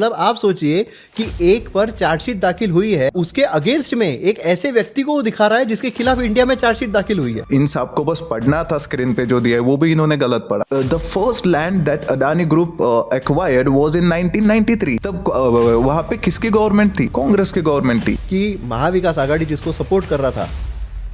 मतलब आप सोचिए कि एक पर चार्जशीट दाखिल हुई है, उसके अगेंस्ट में एक ऐसे व्यक्ति को दिखा रहा है जिसके खिलाफ इंडिया में चार्जशीट दाखिल हुई है। इन सब को बस पढ़ना था, स्क्रीन पे जो दिया है वो भी इन्होंने गलत पढ़ा। The first land that Adani group acquired was in 1993। तब वहां पे किसकी गवर्नमेंट थी? कांग्रेस की गवर्नमेंट थी। कि महाविकास आघाड़ी जिसको सपोर्ट कर रहा था,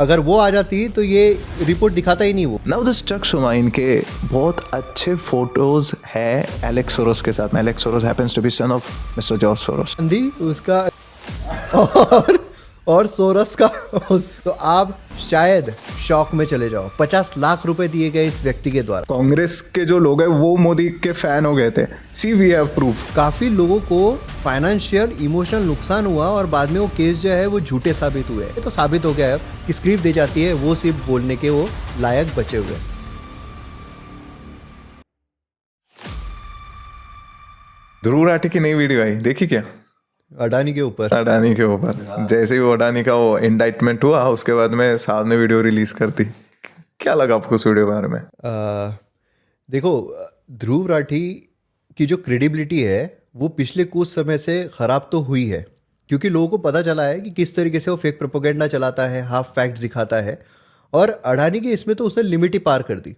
अगर वो आ जाती तो ये रिपोर्ट दिखाता ही नहीं वो। नाउ दिस चक शुमा, इनके बहुत अच्छे फोटोज है एलेक्स सोरोस के साथ में। Alex Soros happens to be son of mister George Soros. उसका और सोरस का तो आप शायद शॉक में चले जाओ। 50 लाख रुपए दिए गए इस व्यक्ति के द्वारा। कांग्रेस के जो लोग हैं वो मोदी के फैन हो गए थे। सी वी हैव प्रूफ। काफी लोगों को फाइनेंशियल इमोशनल नुकसान हुआ और बाद में वो केस जो है वो झूठे साबित हुए। तो साबित हो गया है कि स्क्रिप्ट दी जाती है, वो सिर्फ बोलने के वो लायक बचे हुए। ध्रुव राठी की नई वीडियो आई, देखी क्या? अडानी के ऊपर। अडानी के ऊपर जैसे ही वो अडानी का वो इंडाइटमेंट हुआ, उसके बाद में साहब ने वीडियो रिलीज कर दी। क्या लगा आपको उस वीडियो के बारे में? देखो, ध्रुव राठी की जो क्रेडिबिलिटी है वो पिछले कुछ समय से खराब तो हुई है, क्योंकि लोगों को पता चला है कि किस तरीके से वो फेक प्रोपेगेंडा चलाता है, हाफ फैक्ट्स दिखाता है। और अडानी के इसमें तो उसने लिमिट ही पार कर दी।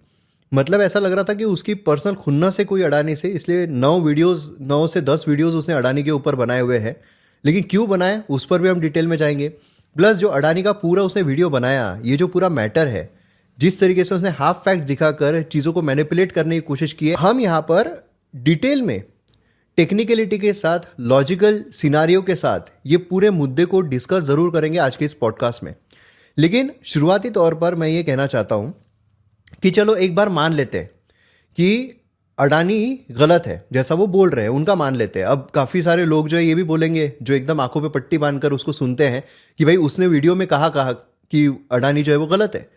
मतलब ऐसा लग रहा था कि उसकी पर्सनल खुन्नस से कोई अडानी से, इसलिए 9 से 10 वीडियोस उसने अडानी के ऊपर बनाए हुए हैं। लेकिन क्यों बनाए उस पर भी हम डिटेल में जाएंगे। प्लस जो अडानी का पूरा उसने वीडियो बनाया, ये जो पूरा मैटर है, जिस तरीके से उसने हाफ फैक्ट दिखाकर चीज़ों को मैनिपुलेट करने की कोशिश की है, हम यहाँ पर डिटेल में टेक्निकलिटी के साथ, लॉजिकल सिनारियो के साथ ये पूरे मुद्दे को डिस्कस ज़रूर करेंगे आज के इस पॉडकास्ट में। लेकिन शुरुआती तौर पर मैं ये कहना चाहता हूँ कि चलो एक बार मान लेते हैं कि अडानी गलत है, जैसा वो बोल रहे हैं उनका मान लेते हैं। अब काफ़ी सारे लोग जो है ये भी बोलेंगे, जो एकदम आंखों पे पट्टी बांधकर उसको सुनते हैं कि भाई उसने वीडियो में कहा कि अडानी जो है वो गलत है।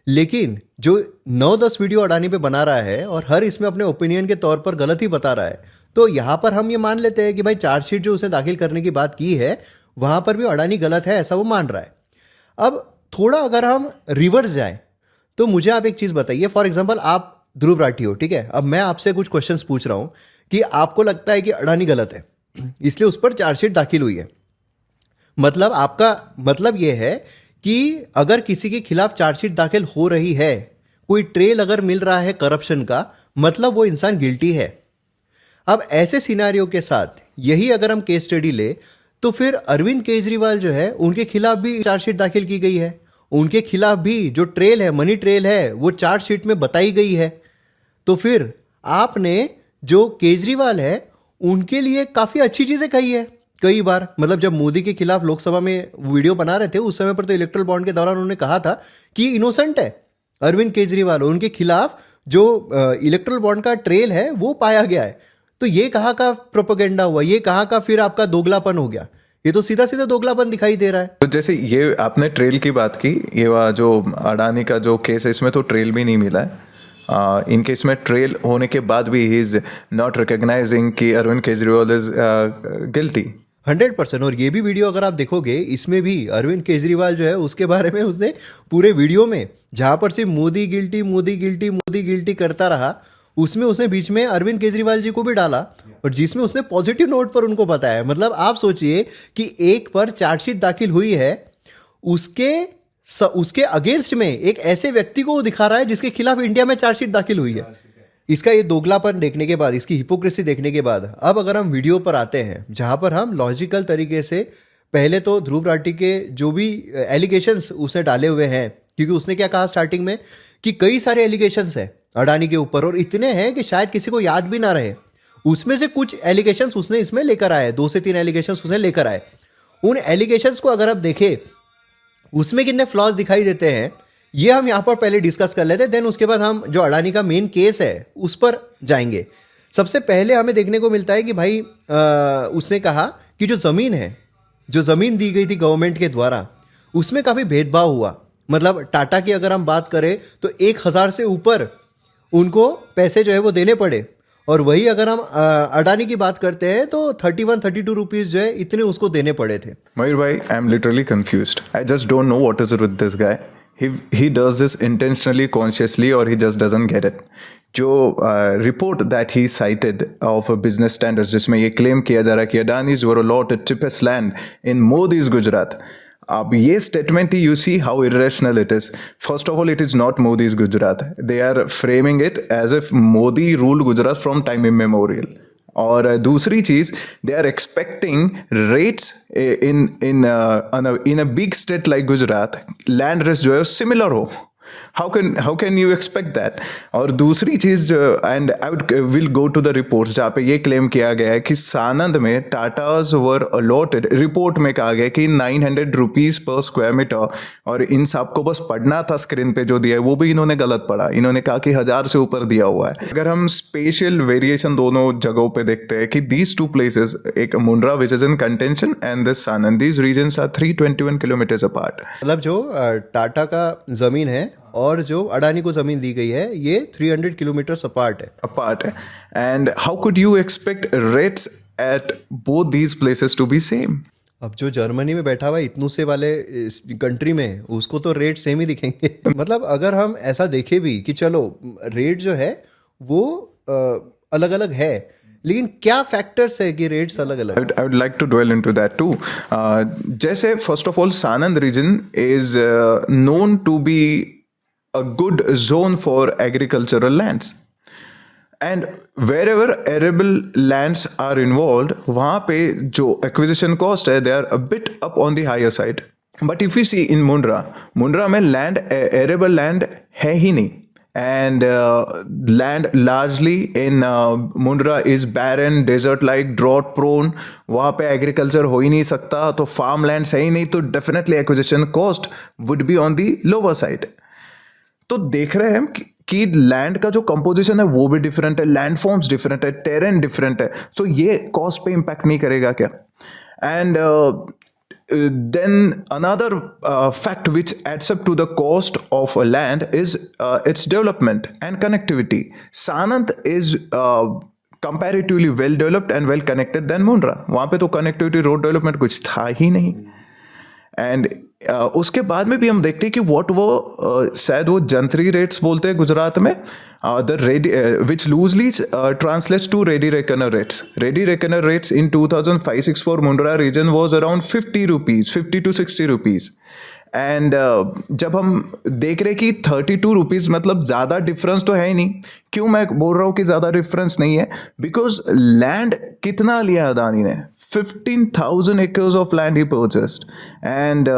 लेकिन जो 9-10 वीडियो अडानी पे बना रहा है और हर इसमें अपने ओपिनियन के तौर पर गलत ही बता रहा है, तो यहाँ पर हम ये मान लेते हैं कि भाई चार्जशीट जो उसने दाखिल करने की बात की है वहाँ पर भी अडानी गलत है, ऐसा वो मान रहा है। अब थोड़ा अगर हम रिवर्स जाएं तो मुझे आप एक चीज़ बताइए। फॉर एग्जाम्पल, आप ध्रुव राठी हो, ठीक है। अब मैं आपसे कुछ क्वेश्चंस पूछ रहा हूँ कि आपको लगता है कि अडानी गलत है, इसलिए उस पर चार्जशीट दाखिल हुई है। मतलब आपका मतलब यह है कि अगर किसी के खिलाफ चार्जशीट दाखिल हो रही है, कोई ट्रेल अगर मिल रहा है करप्शन का, मतलब वो इंसान गिल्टी है। अब ऐसे सिनारियो के साथ यही अगर हम केस स्टडी ले तो फिर अरविंद केजरीवाल जो है उनके खिलाफ भी चार्जशीट दाखिल की गई है। उनके खिलाफ भी जो ट्रेल है, मनी ट्रेल है, वो चार्जशीट में बताई गई है। तो फिर आपने जो केजरीवाल है उनके लिए काफ़ी अच्छी चीज़ें कही है कई बार। मतलब जब मोदी के खिलाफ लोकसभा में वीडियो बना रहे थे उस समय पर तो इलेक्ट्रल बॉन्ड के दौरान उन्होंने कहा था कि इनोसेंट है अरविंद केजरीवाल, उनके खिलाफ जो इलेक्ट्रल बॉन्ड का ट्रेल है वो पाया गया है। तो ये कहाँ का प्रोपेगेंडा हुआ, ये कहाँ का फिर आपका दोगलापन हो गया? ये तो सीधा सीधा दोगलापन दिखाई दे रहा है। तो जैसे ये आपने ट्रेल की बात की, ये जो अडानी का जो केस है इसमें तो ट्रेल भी नहीं मिला है। इन केस में ट्रेल होने के बाद भी ही इज नॉट रिकॉग्नाइजिंग कि अरविंद केजरीवाल इज गिल्टी 100%। और ये भी वीडियो अगर आप देखोगे, इसमें भी अरविंद केजरीवाल जो है उसके बारे में उसने पूरे वीडियो में, जहाँ पर सिर्फ Modi guilty Modi guilty Modi guilty करता रहा, उसमें उसने बीच में अरविंद केजरीवाल जी को भी डाला और जिसमें उसने पॉजिटिव नोट पर उनको बताया। मतलब आप सोचिए कि एक पर चार्जशीट दाखिल हुई है, उसके अगेंस्ट में एक ऐसे व्यक्ति को दिखा रहा है जिसके खिलाफ इंडिया में चार्जशीट दाखिल हुई है। इसका ये दोगलापन देखने के बाद, इसकी हिपोक्रेसी देखने के बाद, अब अगर हम वीडियो पर आते हैं जहां पर हम लॉजिकल तरीके से, पहले तो ध्रुव राठी के जो भी एलिगेशंस उसने डाले हुए हैं, क्योंकि उसने क्या कहा स्टार्टिंग में कि कई सारे एलिगेशंस है अडानी के ऊपर और इतने हैं कि शायद किसी को याद भी ना रहे। उसमें से कुछ एलिगेशंस उसने इसमें लेकर आए, 2 से 3 एलिगेशंस उसने लेकर आए। उन एलिगेशंस को अगर आप देखें उसमें कितने फ्लॉज दिखाई देते हैं, ये हम यहाँ पर पहले डिस्कस कर लेते हैं। देन उसके बाद हम जो अडानी का मेन केस है उस पर जाएंगे। सबसे पहले हमें देखने को मिलता है कि भाई उसने कहा कि जो ज़मीन है, जो ज़मीन दी गई थी गवर्नमेंट के द्वारा, उसमें काफ़ी भेदभाव हुआ। मतलब टाटा की अगर हम बात करें तो 1000 से ऊपर उनको पैसे जो है वो देने पड़े, और वही अगर हम अडानी की बात करते हैं तो 31-32 रुपीज़ जो है इतने उसको देने पड़े थे। मयूर भाई, I am literally confused. I just don't know what is it with this guy. He does this intentionally, consciously, or he just doesn't get it. जो report that he cited of Business Standards, जिसमें ये claim किया जा रहा है कि Adanis were allotted cheapest land in Modi's Gujarat. अब ये statement you see how irrational it is. First of all, it is not Modi's Gujarat. They are framing it as if Modi ruled Gujarat from time immemorial. और दूसरी चीज, they are expecting rates in a big state like Gujarat, land rates जो है similar हो. how can you expect that? और दूसरी चीज, and I will go to the reports जहाँ पे ये क्लेम किया गया है कि सानंद में टाटाज वर अलॉटेड, रिपोर्ट में कहा गया कि 900 रुपीज पर स्क्वायर मीटर. और इन सब को बस पढ़ना था स्क्रीन पे जो दिया है, वो भी इन्होंने गलत पढ़ा. इन्होंने कहा कि 1000 से ऊपर दिया हुआ है. अगर हम स्पेशल वेरिएशन दोनों जगहों पे देखते हैं कि दीज टू प्लेसेस, एक Mundra which is in contention and this Sanand, these regions are 321 kilometres apart. मतलब जो टाटा का जमीन है और जो अडानी को जमीन दी गई है, ये 300 किलोमीटर अपार्ट है. And how could you expect rates at both these places to be same? अब जो जर्मनी में बैठा हुआ है इतनू से वाले कंट्री में, उसको तो रेट सेम ही दिखेंगे. मतलब अगर हम ऐसा देखें भी कि चलो रेट जो है वो अलग अलग है, लेकिन क्या फैक्टर्स है कि रेट्स अलग अलग. I would like to dwell into that too. जैसे first of all, Sanand region is known to be a good zone for agricultural lands. And wherever arable lands are involved, वहाँ पे जो acquisition cost है, they are a bit up on the higher side. But if we see in Mundra में land, arable land है ही नहीं. And land largely in Mundra is barren, desert-like, drought-prone. वहाँ पे agriculture हो ही नहीं सकता, तो farm lands है ही नहीं, तो definitely acquisition cost would be on the lower side. तो देख रहे हैं हम कि लैंड का जो कंपोजिशन है वो भी डिफरेंट है, लैंड फॉर्म्स डिफरेंट है, टेरेन डिफरेंट है. सो ये कॉस्ट पे इंपैक्ट नहीं करेगा क्या? And then another fact which adds up to the cost of a land is its development and connectivity. Sanand is comparatively well developed and well connected than Mundra. वहाँ पे तो connectivity, road development कुछ था ही नहीं. And उसके बाद में भी हम देखते हैं कि व्हाट वो शायद वो जंतरी रेट्स बोलते हैं गुजरात में, the ready which loosely translates to ready reckoner rates. Ready reckoner rates in 2005-06 for Mundra region was around 50 rupees, 50 to 60 rupees. And जब हम देख रहे कि 32 रुपीज़ मतलब ज़्यादा डिफरेंस तो है ही नहीं. क्यों मैं बोल रहा हूँ कि ज़्यादा डिफरेंस नहीं है? बिकॉज लैंड कितना लिया अदानी ने? 15,000 acres of land he purchased. And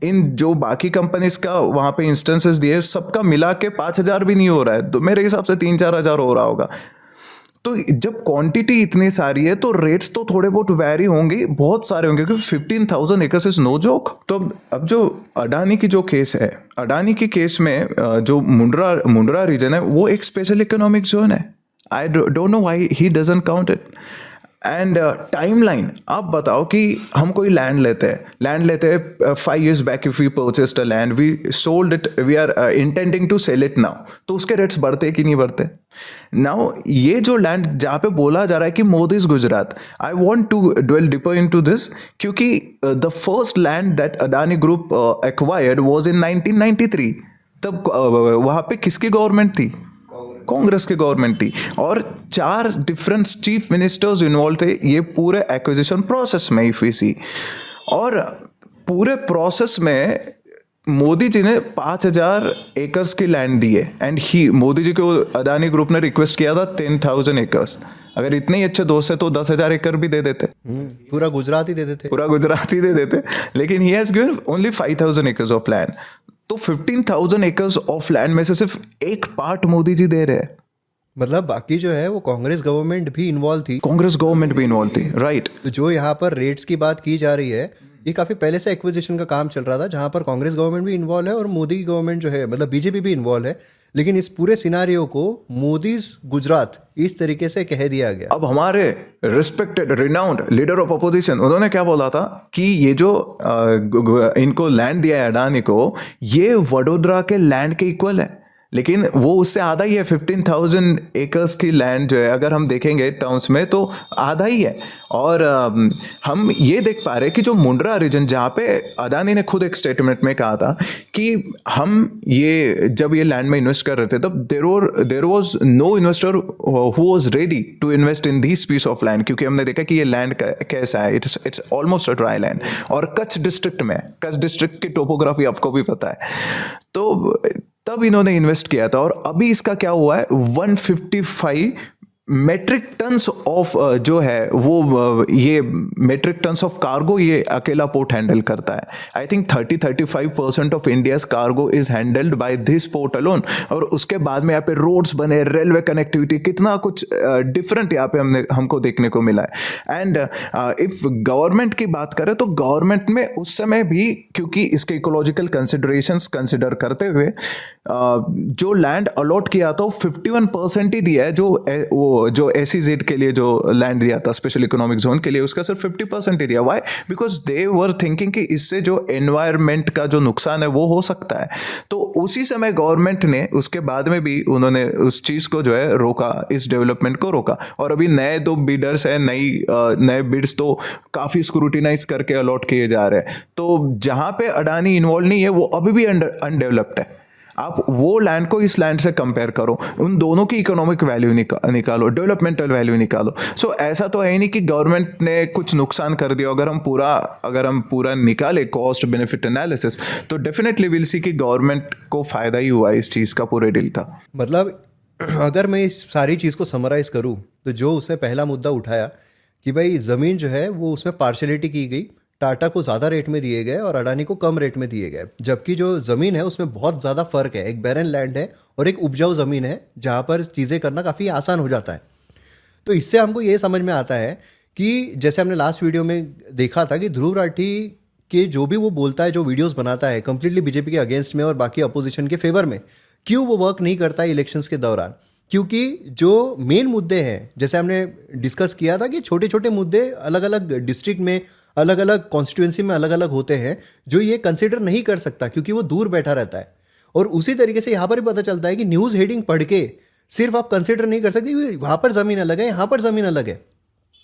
in जो बाकी कंपनीज का वहाँ पे इंस्टेंसेस दिए, सबका मिला के 5,000 भी नहीं हो रहा है, तो मेरे हिसाब से 3-4 हज़ार हो रहा होगा. तो जब क्वांटिटी इतनी सारी है तो रेट्स तो थोड़े बहुत वैरी होंगे, बहुत सारे होंगे, क्योंकि 15,000 एकर्स इज नो जोक. तो अब जो अडानी की जो केस है, अडानी की केस में जो मुंड्रा रीजन है वो एक स्पेशल इकोनॉमिक जोन है. I don't know why he doesn't count it. And timeline, आप बताओ कि हम कोई लैंड लेते हैं 5 years back, if we purchased a land, we sold it, we are intending to sell it now, तो उसके रेट्स बढ़ते कि नहीं बढ़ते? नाउ ये जो लैंड जहाँ पे बोला जा रहा है कि Modi's Gujarat, I want to dwell deeper into this, क्योंकि the first land that Adani group acquired was in 1993. तब वहाँ पे किसकी गवर्नमेंट थी? कांग्रेस की गवर्नमेंट थी, और 4 डिफरेंट चीफ मिनिस्टर्स इन्वॉल्व थे ये पूरे एक्विजिशन प्रोसेस में, इफ वी सी. और पूरे प्रोसेस में मोदी जी ने 5,000 एकर्स की लैंड दी है. एंड मोदी जी को अडानी ग्रुप ने रिक्वेस्ट किया था 10,000 एकर्स. अगर इतने ही अच्छे दोस्त है तो 10,000 एकड़ भी दे देते, पूरा गुजरात ही दे देते. लेकिन he has given only 5,000 acres of land. तो 15,000 एकर्स ऑफ लैंड में से सिर्फ एक पार्ट मोदी जी दे रहे हैं. मतलब बाकी जो है वो कांग्रेस गवर्नमेंट भी इन्वॉल्व थी. राइट. तो जो यहाँ पर रेट्स की बात की जा रही है, ये काफ़ी पहले से एक्विजिशन का काम चल रहा था, जहाँ पर कांग्रेस गवर्नमेंट भी इन्वॉल्व है और मोदी की गवर्नमेंट जो है, मतलब बीजेपी भी इन्वॉल्व है. लेकिन इस पूरे सिनारियो को मोदीज गुजरात इस तरीके से कह दिया गया. अब हमारे respected renowned leader of opposition, उन्होंने क्या बोला था कि ये जो इनको लैंड दिया है अडानी को, ये वडोदरा के लैंड के इक्वल है. लेकिन वो उससे आधा ही है। 15,000 एकर्स की लैंड जो है अगर हम देखेंगे टर्म्स में तो आधा ही है। और हम ये देख पा रहे हैं कि जो मुंड्रा रीजन, जहाँ पे अडानी ने खुद एक स्टेटमेंट में कहा था कि हम ये जब ये लैंड में इन्वेस्ट कर रहे थे तब there was no investor who was ready to invest in this piece of land, क्योंकि हमने देखा कि ये लैंड कैसा है, it's almost a dry land और कच्छ डिस्ट्रिक्ट में, कच्छ डिस्ट्रिक्ट की टोपोग्राफी आपको भी पता है। तो तब इन्होंने इन्वेस्ट किया था और अभी इसका क्या हुआ है, 155 मेट्रिक टन्स ऑफ जो है वो ये मेट्रिक टन्स ऑफ कार्गो ये अकेला पोर्ट हैंडल करता है। I think 35% of India's cargo is handled by this port alone. और उसके बाद में यहाँ पे रोड्स बने, रेलवे कनेक्टिविटी, कितना कुछ डिफरेंट यहाँ पे हमको देखने को मिला है। एंड इफ गवर्नमेंट की बात करें तो गवर्नमेंट में उस समय भी, क्योंकि इसके इकोलॉजिकल कंसिडरेशंस कंसिडर करते हुए जो लैंड अलॉट किया था वो 51% ही दिया है, जो SEZ के लिए जो लैंड दिया था स्पेशल इकोनॉमिक जोन के लिए, उसका सिर्फ 50% ही दिया। Why? Because they were thinking कि इससे जो एनवायरनमेंट का जो नुकसान है वो हो सकता है। तो उसी समय गवर्नमेंट ने उसके बाद में भी उन्होंने उस चीज़ को जो है रोका, इस डेवलपमेंट को रोका। और अभी नए 2 बिडर्स हैं, नए बिड्स तो काफ़ी स्क्रूटिनाइज करके अलॉट किए जा रहे हैं। तो जहाँ पे अडानी इन्वॉल्व नहीं है वो अभी भी अनडेवलप्ड है। आप वो लैंड को इस लैंड से कंपेयर करो, उन दोनों की इकोनॉमिक वैल्यू निकालो, डेवलपमेंटल वैल्यू निकालो। सो ऐसा तो है ही नहीं कि गवर्नमेंट ने कुछ नुकसान कर दिया। अगर हम पूरा निकाले कॉस्ट बेनिफिट एनालिसिस तो डेफिनेटली विल सी कि गवर्नमेंट को फ़ायदा ही हुआ इस चीज़ का, पूरे डील का। मतलब अगर मैं इस सारी चीज़ को समराइज करूं तो जो उसने पहला मुद्दा उठाया कि भाई ज़मीन जो है वो उसमें पार्शलिटी की गई, टाटा को ज़्यादा रेट में दिए गए और अडानी को कम रेट में दिए गए, जबकि जो ज़मीन है उसमें बहुत ज़्यादा फ़र्क है। एक बैरन लैंड है और एक उपजाऊ ज़मीन है जहाँ पर चीज़ें करना काफ़ी आसान हो जाता है। तो इससे हमको ये समझ में आता है कि जैसे हमने लास्ट वीडियो में देखा था कि ध्रुव राठी के जो भी वो बोलता है, जो वीडियोस बनाता है कंप्लीटली बीजेपी के अगेंस्ट में और बाकी अपोजिशन के फेवर में, क्यों वो वर्क नहीं करता है इलेक्शंस के दौरान? क्योंकि जो मेन मुद्दे हैं, जैसे हमने डिस्कस किया था कि छोटे छोटे मुद्दे अलग अलग डिस्ट्रिक्ट में, अलग अलग कॉन्स्टिट्यूंसी में अलग अलग होते हैं, जो ये कंसिडर नहीं कर सकता क्योंकि वो दूर बैठा रहता है। और उसी तरीके से यहाँ पर भी पता चलता है कि न्यूज़ हेडिंग पढ़ के सिर्फ आप कंसिडर नहीं कर सकते कि वहाँ पर ज़मीन अलग है, यहाँ पर ज़मीन अलग है।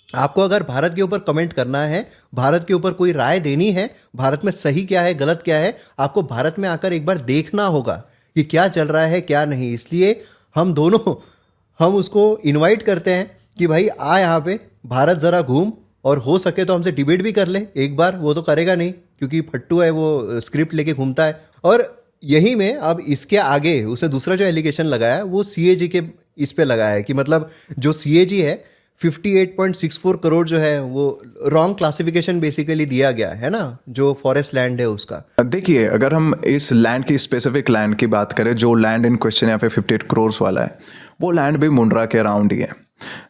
आपको अगर भारत के ऊपर कमेंट करना है, भारत के ऊपर कोई राय देनी है, भारत में सही क्या है गलत क्या है, आपको भारत में आकर एक बार देखना होगा कि क्या चल रहा है क्या नहीं। इसलिए हम उसको इनवाइट करते हैं कि भाई आ यहाँ पे भारत ज़रा घूम, और हो सके तो हमसे डिबेट भी कर ले एक बार। वो तो करेगा नहीं क्योंकि फट्टू है, वो स्क्रिप्ट लेके घूमता है। और यही में अब इसके आगे उसने दूसरा जो एलिगेशन लगाया वो CAG के इस पे लगाया है कि मतलब जो CAG है 58.64 करोड़ जो है वो रॉन्ग क्लासिफिकेशन बेसिकली दिया गया है ना, जो फॉरेस्ट लैंड है उसका। देखिए, अगर हम इस लैंड की, स्पेसिफिक लैंड की बात करें, जो लैंड इन क्वेश्चन यहाँ पे 58 करोड़ वाला है, वो लैंड भी मुंड्रा के अराउंड ही है।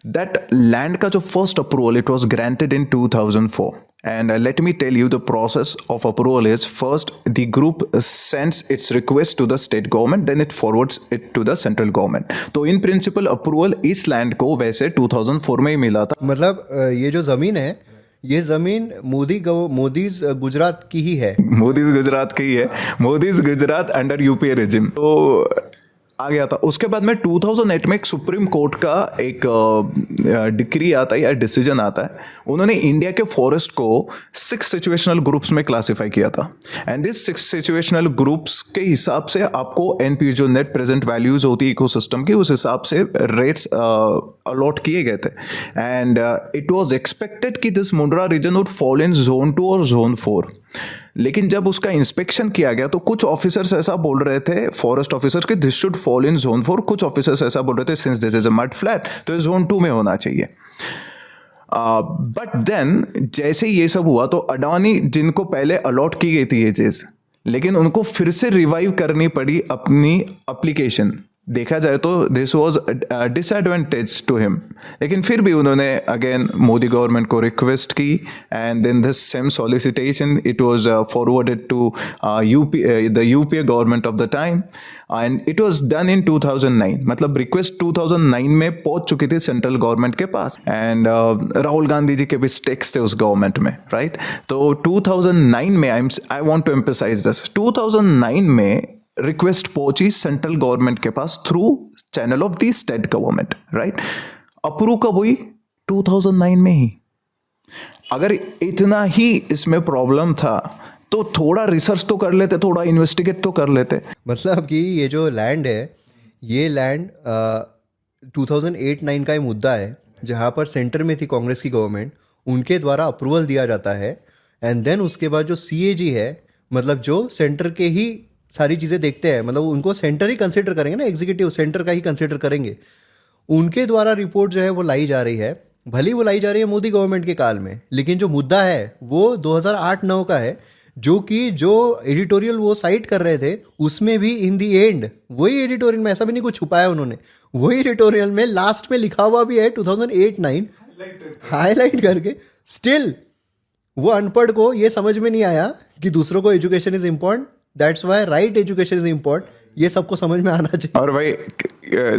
दैट लैंड का जो first approval it was granted in 2004 and let me tell you the process of approval is: first the group sends its request to the state government, then it forwards it to the central government. तो in principle approval इस land को वैसे 2004 में ही मिला था। मतलब ये जो ज़मीन है, ये ज़मीन मोदीज गुजरात की ही है। मोदीज गुजरात की ही है, Modi's Gujarat under UPA regime. तो आ गया था। उसके बाद में 2008 में एक सुप्रीम कोर्ट का एक डिक्री आता है या डिसीजन आता है। उन्होंने इंडिया के फॉरेस्ट को 6 सिचुएशनल ग्रुप्स में क्लासिफाई किया था। एंड दिस 6 सिचुएशनल ग्रुप्स के हिसाब से आपको NP जो नेट प्रेजेंट वैल्यूज होती है इकोसिस्टम की, उस हिसाब से रेट्स अलॉट किए गए थे। एंड इट वाज एक्सपेक्टेड कि this Mundra region would fall in zone 2 और जोन 4। लेकिन जब उसका इंस्पेक्शन किया गया तो कुछ ऑफिसर्स ऐसा बोल रहे थे, फॉरेस्ट ऑफिसर्स, कि this should fall in zone 4। कुछ ऑफिसर्स ऐसा बोल रहे थे since this is a mud flat तो ये जोन 2 में होना चाहिए। बट देन जैसे ये सब हुआ तो अडानी, जिनको पहले अलॉट की गई थी ये चीज़, लेकिन उनको फिर से रिवाइव करनी पड़ी अपनी एप्लीकेशन। देखा जाए तो this was disadvantage to him, लेकिन फिर भी उन्होंने अगेन मोदी गवर्नमेंट को रिक्वेस्ट की and then this same solicitation it was forwarded to the UPA government of the time and it was done in 2009। मतलब रिक्वेस्ट 2009 में पहुंच चुकी थी सेंट्रल गवर्नमेंट के पास एंड राहुल गांधी जी के भी स्टेक्स थे उस गवर्नमेंट में, राइट। तो 2009 में I want to emphasise this, 2009 में रिक्वेस्ट पहुंची सेंट्रल गवर्नमेंट के पास through channel of the state government, right. Approve कब हुई? 2009 में ही। अगर इतना ही इसमें प्रॉब्लम था तो थोड़ा रिसर्च तो कर लेते, थोड़ा इन्वेस्टिगेट तो कर लेते। मतलब कि ये जो लैंड है, ये लैंड 2008-9 का ही मुद्दा है, जहाँ पर सेंटर में थी कांग्रेस की गवर्नमेंट, उनके द्वारा अप्रूवल दिया जाता है। एंड देन उसके बाद जो CAG है, मतलब जो सेंटर के ही सारी चीज़ें देखते हैं, मतलब उनको सेंटर ही कंसिडर करेंगे ना, एग्जीक्यूटिव सेंटर का ही कंसिडर करेंगे, उनके द्वारा रिपोर्ट जो है वो लाई जा रही है। भली वो लाई जा रही है मोदी गवर्नमेंट के काल में, लेकिन जो मुद्दा है वो 2008-9 का है, जो कि जो एडिटोरियल वो साइट कर रहे थे उसमें भी इन दी एंड वही एडिटोरियल में, ऐसा भी नहीं कुछ छुपाया उन्होंने, वही एडिटोरियल में लास्ट में लिखा हुआ भी है 2008-9 हाईलाइट करके। स्टिल वो अनपढ़ को ये समझ में नहीं आया कि दूसरों को education is important, that's why right education is important, ये सबको समझ में आना चाहिए। और भाई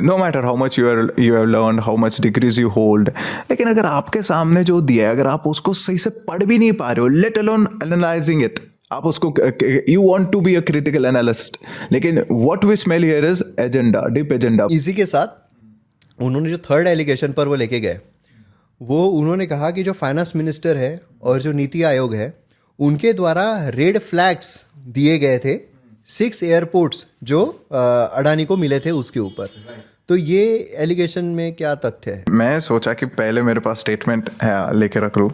no matter how much you have learn, how much degrees you hold, लेकिन अगर आपके सामने जो दिया है, अगर आप उसको सही से पढ़ भी नहीं पा रहे हो, लेट अलोन एनालाइजिंग इट, आप उसको you want to be a critical analyst, लेकिन what we smell here is agenda, deep agenda. इसी के साथ उन्होंने जो थर्ड एलिगेशन पर वो लेके गए, वो उन्होंने कहा कि जो फाइनेंस मिनिस्टर है और जो नीति आयोग है, उनके द्वारा रेड फ्लैग्स दिए गए थे 6 एयरपोर्ट्स जो अडानी को मिले थे उसके ऊपर। तो ये एलिगेशन में क्या तथ्य है? मैं सोचा कि पहले मेरे पास स्टेटमेंट लेके रख लूँ।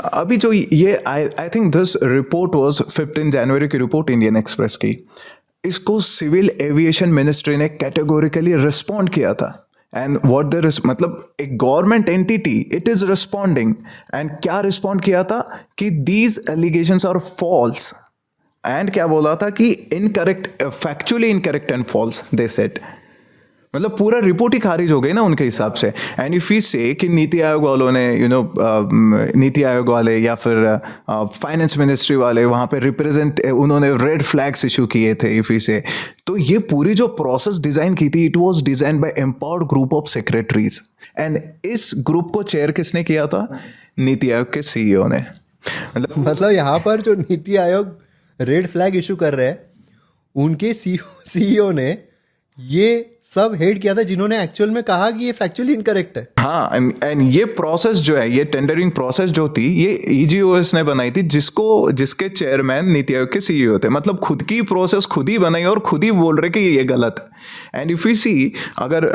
अभी जो ये I think this report was 15 जनवरी की रिपोर्ट इंडियन एक्सप्रेस की, इसको सिविल एविएशन मिनिस्ट्री ने कैटेगोरिकली रिस्पॉन्ड किया था। एंड व्हाट देयर इज, मतलब एक government entity it is responding, and क्या रिस्पॉन्ड किया था कि these allegations are false, and क्या बोला था कि incorrect, factually incorrect and false they said. मतलब पूरा रिपोर्ट ही खारिज हो गई ना उनके हिसाब से। एंड इफ यू से कि नीति आयोग वालों ने नीति आयोग वाले या फिर फाइनेंस मिनिस्ट्री वाले वहाँ पे रिप्रेजेंट, उन्होंने रेड फ्लैग्स इशू किए थे, इफ यू से, तो ये पूरी जो प्रोसेस डिज़ाइन की थी, it was design by empowered group of secretaries, and इस ग्रुप को चेयर किसने किया था? नीति आयोग के CEO ने। मतलब यहाँ पर जो NITI Aayog red flag issue कर रहे हैं, उनके CEO ने ये सब हेड किया था, जिन्होंने एक्चुअल में कहा कि ये फैक्चुअली इनकरेक्ट है। हाँ, एंड ये प्रोसेस जो है, ये टेंडरिंग प्रोसेस जो थी, ये EGOS ने बनाई थी, जिसके चेयरमैन नीति आयोग के CEO थे। मतलब खुद की प्रोसेस खुद ही बनाई और खुद ही बोल रहे कि ये गलत है। एंड इफ यू सी, अगर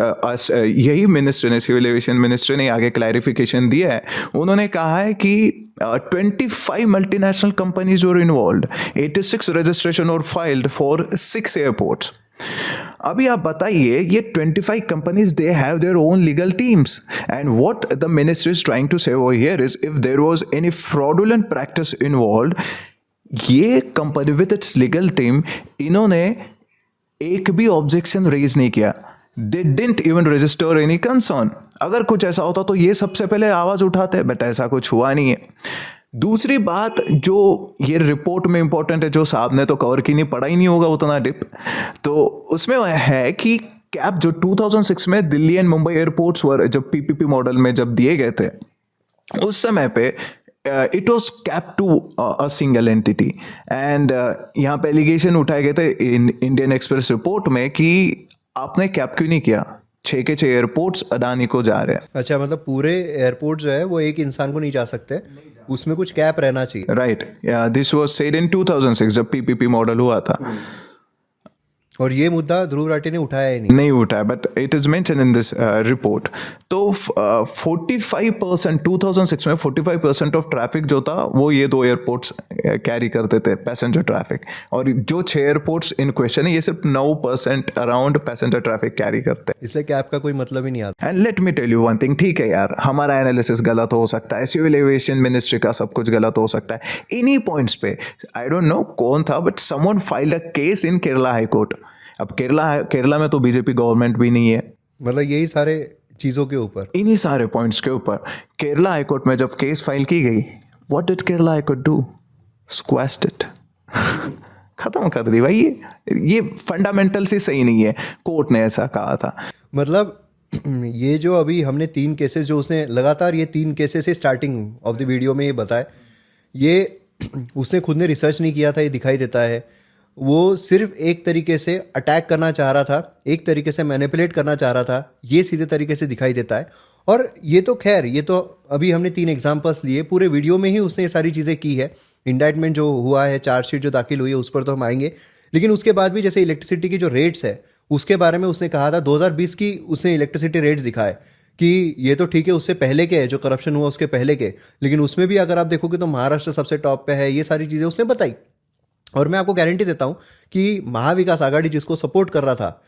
यही मिनिस्टर ने, सिविल एविएशन मिनिस्टर ने आगे क्लैरिफिकेशन दिया है, उन्होंने कहा है कि 25 multinational companies were involved, 86 registration और फाइल्ड फॉर 6 एयरपोर्ट्स। अभी आप बताइए, ये 25 companies they have their own legal teams, and what the ministry is trying to say over here is if there was any fraudulent practice involved, ये company with its legal team, इन्होंने एक भी objection raise नहीं किया, they didn't even register any concern. अगर कुछ ऐसा होता तो ये सबसे पहले आवाज उठाते, बट ऐसा कुछ हुआ नहीं है। दूसरी बात जो ये रिपोर्ट में इंपॉर्टेंट है, जो साहब ने तो कवर की नहीं, पढ़ा ही नहीं होगा उतना डिप, तो उसमें है कि कैप जो 2006 में दिल्ली एंड मुंबई एयरपोर्ट्स वर, जब PPP मॉडल में जब दिए गए थे, उस समय पे it was cap to a single entity. And यहाँ पे एलिगेशन उठाए गए थे इंडियन एक्सप्रेस रिपोर्ट में कि आपने कैप क्यों नहीं किया, 6 के 6 एयरपोर्ट्स अडानी को जा रहे हैं। अच्छा, मतलब पूरे एयरपोर्ट जो है वो एक इंसान को नहीं जा सकते, उसमें कुछ कैप रहना चाहिए। Right, this was said in 2006 जब PPP मॉडल हुआ था। और ये मुद्दा ध्रुव राठी ने उठाया ही नहीं उठाया, but it is mention in this report. तो 45% 2006 में 45% ऑफ ट्रैफिक जो था वो ये 2 एयरपोर्ट्स कैरी करते थे, पैसेंजर ट्रैफिक, और जो 6 एयरपोर्ट्स इन क्वेश्चन है, ये सिर्फ 9% अराउंड पैसेंजर ट्रैफिक कैरी करते हैं। इसलिए कैप का कोई मतलब ही नहीं आता। And let me tell you one thing, ठीक है यार, हमारा एनालिसिस गलत हो सकता है, सिविल एविएशन मिनिस्ट्री का सब कुछ गलत हो सकता है, इन्हीं पॉइंट्स पे आई डोंट नो कौन था, but someone filed a case in Kerala high court. अब केरला में तो बीजेपी गवर्नमेंट भी नहीं है, मतलब यही सारे चीज़ों के ऊपर, इन्हीं सारे पॉइंट्स के ऊपर केरला हाई कोर्ट में जब केस फाइल की गई, what did Kerala high court do? Squashed it. खत्म कर दी भाई, ये फंडामेंटल से सही नहीं है, कोर्ट ने ऐसा कहा था। मतलब ये जो अभी हमने 3 केसेस जो उसने लगातार, ये 3 केसेस से स्टार्टिंग ऑफ द वीडियो में ये बताए, ये उसने खुद ने रिसर्च नहीं किया था, ये दिखाई देता है। वो सिर्फ एक तरीके से अटैक करना चाह रहा था, एक तरीके से मैनिपुलेट करना चाह रहा था, ये सीधे तरीके से दिखाई देता है। और ये तो खैर, ये तो अभी हमने 3 एग्जांपल्स लिए, पूरे वीडियो में ही उसने ये सारी चीज़ें की है। इंडाइटमेंट जो हुआ है, चार्जशीट जो दाखिल हुई है, उस पर तो हम आएंगे। लेकिन उसके बाद भी जैसे इलेक्ट्रिसिटी की जो रेट्स है, उसके बारे में उसने कहा था 2020 की उसने इलेक्ट्रिसिटी रेट्स दिखाए कि ये तो ठीक है, उससे पहले के है, जो करप्शन हुआ उसके पहले के, लेकिन उसमें भी अगर आप देखोगे तो महाराष्ट्र सबसे टॉप पे है। ये सारी चीज़ें उसने बताई। और मैं आपको गारंटी देता हूँ कि महाविकास आघाड़ी जिसको सपोर्ट कर रहा था,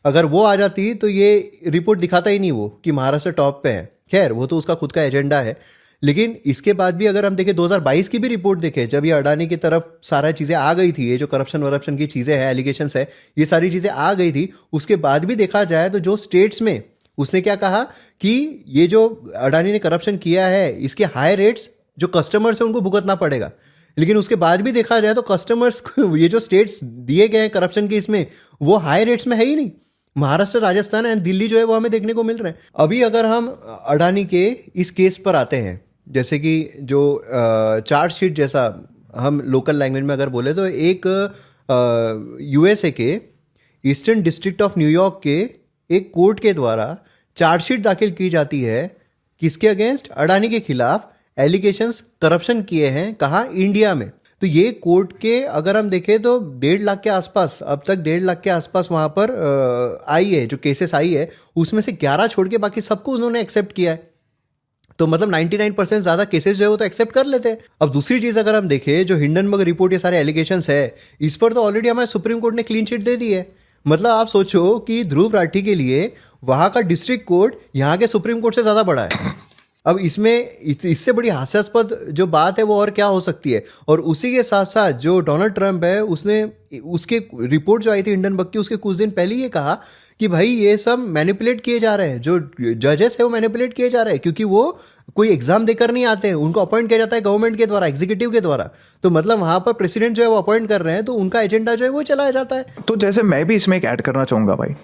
अगर वो आ जाती तो ये रिपोर्ट दिखाता ही नहीं वो कि महाराष्ट्र टॉप पे है। खैर, वो तो उसका खुद का एजेंडा है। लेकिन इसके बाद भी अगर हम देखें 2022 की भी रिपोर्ट देखें, जब ये अडानी की तरफ सारा चीज़ें आ गई थी, ये जो करप्शन वरप्शन की चीज़ें हैं, एलिगेशंस है, ये सारी चीज़ें आ गई थी, उसके बाद भी देखा जाए तो जो स्टेट्स में उसने क्या कहा कि ये जो अडानी ने करप्शन किया है, इसके हाई रेट्स जो कस्टमर्स हैं उनको भुगतना पड़ेगा। लेकिन उसके बाद भी देखा जाए तो कस्टमर्स को ये जो स्टेट्स दिए गए हैं करप्शन के, इसमें वो हाई रेट्स में है ही नहीं। महाराष्ट्र, राजस्थान एंड दिल्ली जो है वो हमें देखने को मिल रहे हैं। अभी अगर हम अडानी के इस केस पर आते हैं, जैसे कि जो चार्जशीट जैसा हम लोकल लैंग्वेज में अगर बोले तो एक यूएसए के ईस्टर्न डिस्ट्रिक्ट ऑफ न्यूयॉर्क के एक कोर्ट के द्वारा चार्जशीट दाखिल की जाती है। किसके अगेंस्ट? अडानी के खिलाफ एलिगेशंस करप्शन किए हैं, कहाँ? इंडिया में। तो ये कोर्ट के अगर हम देखें तो 1.5 लाख के आसपास, अब तक 1.5 लाख के आसपास वहाँ पर आई है, जो केसेस आई है, उसमें से 11 छोड़ के बाकी सबको उन्होंने एक्सेप्ट किया है। तो मतलब 99% ज़्यादा केसेस जो है वो तो एक्सेप्ट कर लेते हैं। अब दूसरी चीज़ अगर हम देखें, जो हिंडनबर्ग रिपोर्ट, ये सारे एलिगेशंस है, इस पर तो ऑलरेडी हमारे सुप्रीम कोर्ट ने क्लीन चिट दे दी है। मतलब आप सोचो कि ध्रुव राठी के लिए वहाँ का डिस्ट्रिक्ट कोर्ट यहाँ के सुप्रीम कोर्ट से ज़्यादा बड़ा है। अब इसमें इससे बड़ी हास्यास्पद जो बात है वो और क्या हो सकती है। और उसी के साथ साथ जो डोनाल्ड ट्रंप है, उसने उसके रिपोर्ट जो आई थी हिंडनबर्ग की, उसके कुछ दिन पहले ये कहा कि भाई ये सब मैनिपुलेट किए जा रहे हैं, जो जजेस है वो मैनिपुलेट किए जा रहे हैं, क्योंकि वो कोई एग्जाम देकर नहीं आते हैं, उनको अपॉइंट किया जाता है गवर्नमेंट के द्वारा, एग्जीक्यूटिव के द्वारा। तो मतलब वहाँ पर प्रेसिडेंट जो है वो अपॉइंट कर रहे हैं, तो उनका एजेंडा जो है वो चलाया जाता है। तो जैसे मैं भी इसमें एक ऐड करना चाहूँगा भाई,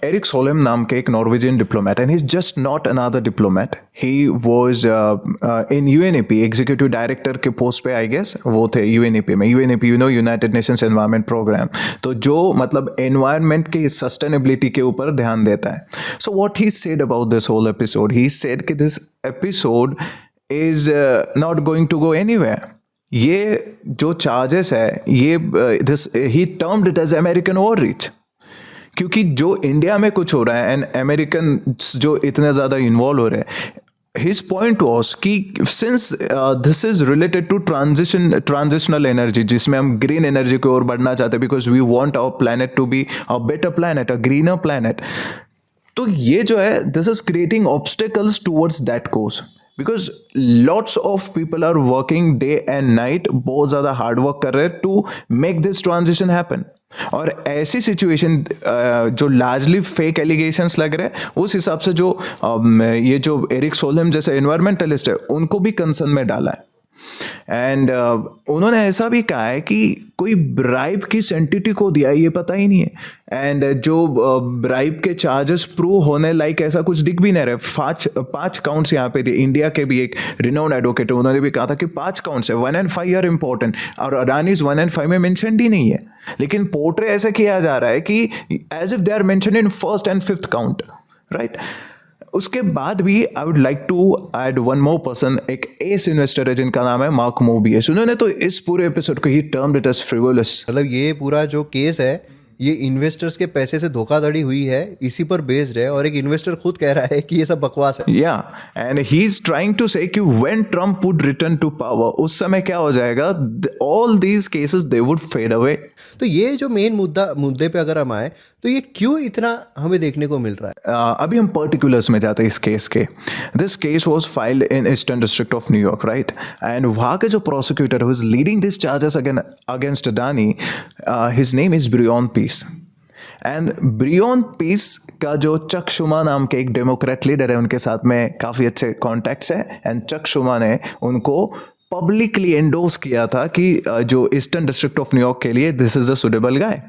एरिक सोलेम नाम के एक Norwegian diplomat, and he is just not another diplomat, he was in UNEP executive director के पोस्ट पे, आई गेस वो थे यूएनईपी में। UNEP, you know, United Nations environment programme, तो जो मतलब एनवायरनमेंट की सस्टेनेबिलिटी के ऊपर ध्यान देता है। So what he said about this whole episode, he said कि this episode is not going to go anywhere. ये जो चार्जेस है, ये this he termed it as American overreach, क्योंकि जो इंडिया में कुछ हो रहा है एंड अमेरिकन जो इतने ज़्यादा इन्वॉल्व हो रहे हैं, हिज पॉइंट वॉज कि since this is related to transitional energy, जिसमें हम ग्रीन एनर्जी की ओर बढ़ना चाहते हैं, because we want our planet to be a better planet, a greener planet. तो ये जो है, this is creating obstacles towards that course, because lots of people are working day and night, बहुत ज़्यादा हार्ड वर्क कर रहे हैं to make this transition happen. और ऐसी सिचुएशन जो लार्जली फेक एलिगेशंस लग रहे हैं, उस हिसाब से जो ये जो एरिक सोलेम जैसे एनवायरमेंटलिस्ट है, उनको भी कंसर्न में डाला है। एंड उन्होंने ऐसा भी कहा है कि कोई ब्राइब किस एंटिटी को दिया है ये पता ही नहीं है, एंड जो ब्राइब के चार्जेस प्रूव होने लाइक ऐसा कुछ दिख भी नहीं रहा। 5 काउंट्स यहाँ पे थे। इंडिया के भी एक रिनाउंड एडवोकेट है, उन्होंने भी कहा था कि 5 काउंट्स है, 1 and 5 आर इंपॉर्टेंट, और अडानीज 1 and 5 में मेंशन ही नहीं है। लेकिन पोर्ट्रे ऐसा किया जा रहा है कि as if they are mention in 1st and 5th count, right. उसके बाद भी I would like to add one more person, एक एस इन्वेस्टर है जिनका नाम है मार्क मोबियस। उन्होंने तो इस पूरे एपिसोड को ही टर्म्ड इट एज फ्रिवोलस। मतलब ये पूरा जो केस है, ये इन्वेस्टर्स के पैसे से धोखाधड़ी हुई है, इसी पर बेस्ड है, और एक इन्वेस्टर खुद कह रहा है कि ये सब बकवास है। या and he is trying to say कि when Trump would return to power, उस समय क्या हो जाएगा, all these cases they would fade away. तो ये जो मेन मुद्दे पे अगर हम आए, तो ये क्यों इतना हमें देखने को मिल रहा है? अभी हम पर्टिकुलर्स में जाते हैं इस केस के। This case was filed in eastern district of New York, right, and वहाँ के जो prosecutor who is leading this charges against Adani, his name is Breon Peace. And Breon Peace का जो चक शुमा नाम के एक डेमोक्रेट लीडर है, उनके साथ में काफ़ी अच्छे कॉन्टैक्ट्स हैं, एंड चक शुमा ने उनको पब्लिकली एंडोर्स किया था कि जो ईस्टर्न डिस्ट्रिक्ट ऑफ न्यूयॉर्क के लिए this is a suitable guy.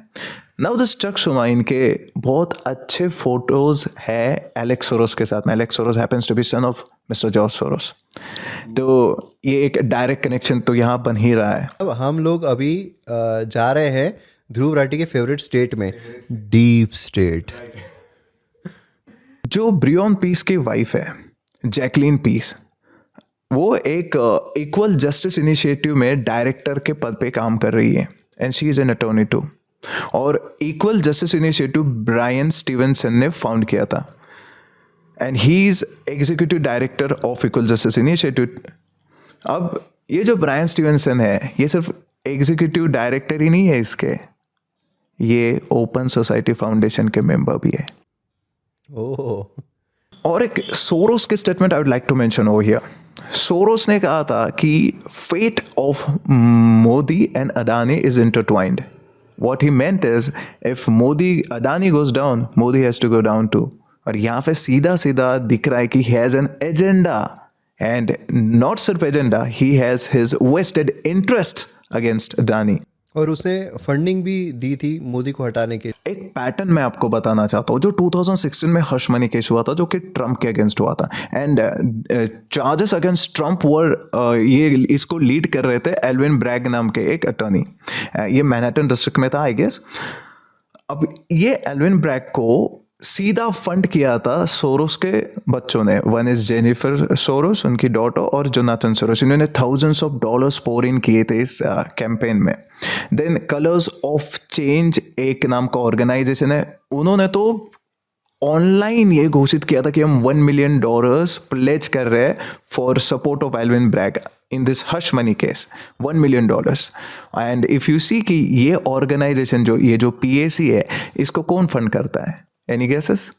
Now this Chuck Schumer, इनके बहुत अच्छे फोटोज है एलेक्स सोरोस के साथ में. Alex Soros happens to be son of mister George Soros. तो ये एक डायरेक्ट कनेक्शन तो यहाँ बन ही रहा है. अब हम लोग अभी जा रहे हैं ध्रुव राठी के फेवरेट स्टेट में, डीप स्टेट. जो ब्रियोन पीस की वाइफ है, जैकलीन पीस, वो एक इक्वल जस्टिस इनिशिएटिव में डायरेक्टर के पद पे काम कर रही है, and she is an attorney too. और Equal Justice Initiative Bryan Stevenson ने फाउंड किया था, and he is executive director of Equal Justice Initiative. अब ये जो ब्रायन स्टीवनसन है, ये सिर्फ एग्जीक्यूटिव डायरेक्टर ही नहीं है इसके, ये ओपन सोसाइटी फाउंडेशन के मेंबर भी है. ओह, और एक सोरोस के statement I would like to mention over here. Soros ने कहा था कि fate of Modi and Adani is intertwined. What he meant is, if Modi Adani goes down, Modi has to go down too. और यहाँ पे सीधा सीधा दिख रहा है कि has an agenda, and not सिर्फ agenda, he has his vested interest against Adani. और उसने फंडिंग भी दी थी मोदी को हटाने के. एक पैटर्न मैं आपको बताना चाहता हूँ. जो 2016 में हर्ष मनी केस हुआ था, जो कि ट्रम्प के अगेंस्ट हुआ था, एंड चार्जेस अगेंस्ट ट्रम्प वर, ये इसको लीड कर रहे थे एल्विन ब्रैग नाम के एक अटर्नी. ये मैनहट्टन डिस्ट्रिक्ट में था आई गेस. अब ये एल्विन ब्रैग को सीधा फंड किया था सोरोस के बच्चों ने. वन इज जेनिफर सोरोस, उनकी डॉटर, और जोनाथन सोरोस. इन्होंने थाउजेंड्स ऑफ डॉलर्स पोर इन किए थे इस कैंपेन में. देन कलर्स ऑफ चेंज एक नाम का ऑर्गेनाइजेशन है, उन्होंने तो ऑनलाइन ये घोषित किया था कि हम $1 million प्लेज कर रहे हैं for support of Alvin Bragg in this hush money case. $1 million. And if you see कि ये ऑर्गेनाइजेशन जो PAC है, इसको कौन फंड करता है? Any guesses?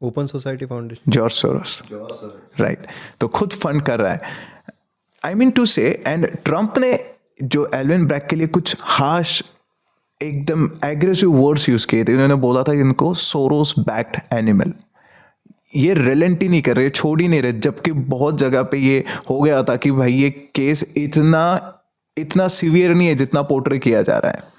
Open society foundation. George Soros, right. तो खुद फंड कर रहा है. आई मीन टू से, एंड ट्रम्प ने जो एल्विन ब्रैग के लिए कुछ हार्श, एकदम एग्रेसिव वर्ड्स यूज किए थे. इन्होंने बोला था इनको सोरोस बैक्ड एनिमल. ये रिलेंट ही नहीं कर रहे, छोड़ ही नहीं रहे, जबकि बहुत जगह पे ये हो गया था कि भाई ये केस इतना सीवियर नहीं है जितना पोर्ट्रे किया जा रहा है.